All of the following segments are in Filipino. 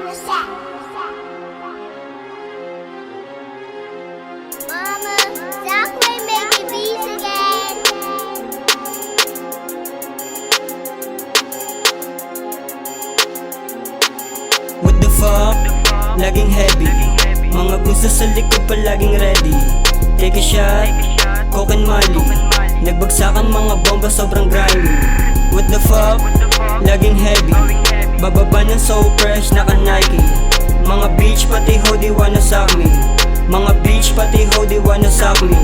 Mama, Zach may making beats again. What the fuck? Laging heavy. Mga gusto sa likod pa laging ready. Take a shot, coke and molly. Nagbagsakan mga bomba sobrang grimy. What the fuck? Laging heavy. Bababa ng so fresh naka Nike. Mga bitch pati ho di wanna suck me. Mga bitch pati ho di wanna suck me.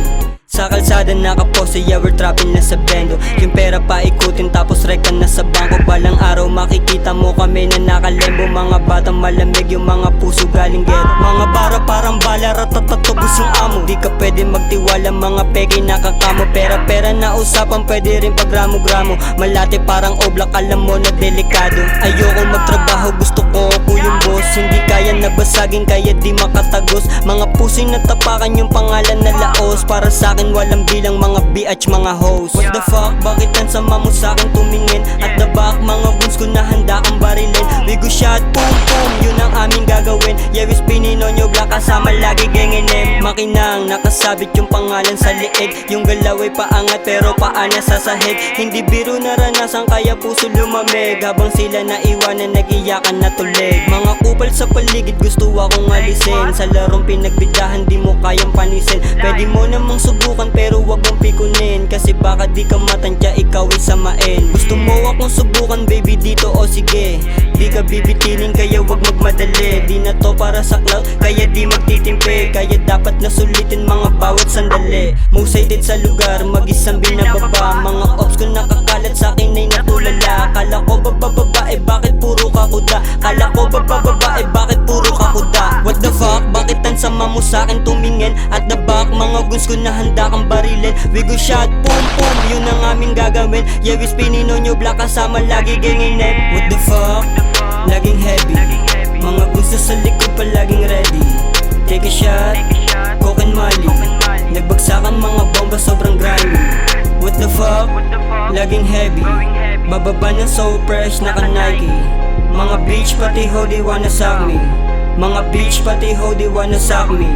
Sa kalsada nakapose, yeah we're trapping na sa bendo. Yung pera pa ikutin tapos rekta na sa bangko. Balang araw makikita mo kami na nakalembo. Mga batang malamig yung mga puso galing ghetto. Mga bara parang bala, ratatatubos yung amo. Di ka pwede magtiwala, mga peke nakakamo. Pera na usapan, pwede rin pagramo-gramo. Malate parang oblak, alam mo na delikado. Ayoko magtrabaho, gusto ko ako yung boss. Hindi kaya nabasagin, kaya di makatagos. Mga pusing natapakan yung pangalan na laos. Para sa'kin walang bilang mga bitch, mga hoes. What the fuck? Bakit ang sama mo sa'kin tumingin? At the back, mga guns ko na handa kang barilin. We go shot, boom boom, yun ang aming gagawin. Yeah, we spinning on your block, kasama lagi genginem. Makinang, nakasabit yung pangalan sa liig. Yung galaw ay paangat pero paa na sa sahig. Hindi biro naranasan kaya puso lumamig. Habang sila naiwanan, nag-iyakan na tulig. Mga kupal sa paligid, gusto akong alisin. Sa larong pinagbidahan, di mo kayang panisin. Pwede mo namang subukan pero wag mong pikunin. Kasi baka di ka matantya, ikaw ay samain. Gusto mo akong subukan baby dito o sige. Di ka bibitinin kaya wag magmadali. Di na to para sa cloud kaya di magtitimpi. Kaya dapat na sulitin mga bawat sandali. Most hated sa lugar, mag-isang binababa. Mga ops ko nakakalat sa akin ay natulala. Kala ko bababae bakit puro kakuda. Kala ko bababae bakit puro kakuda. What the fuck? Bakit ang sama mo sa akin tumingin? At the back, mga guns ko na handa kang barilin. We go shot, boom boom, yun ang aming gagawin. Yeah, we spinning on your block, kasama lagi genginem. What the fuck? Laging heavy. Mga gusto sa likod pa laging ready. Take a shot, coke and molly. Nagbagsakan mga bomba sobrang grimy. What the fuck? Laging heavy. Bababa ng so fresh naka Nike. Mga bitch pati ho di wanna suck me. Mga bitch pati ho di wanna suck me.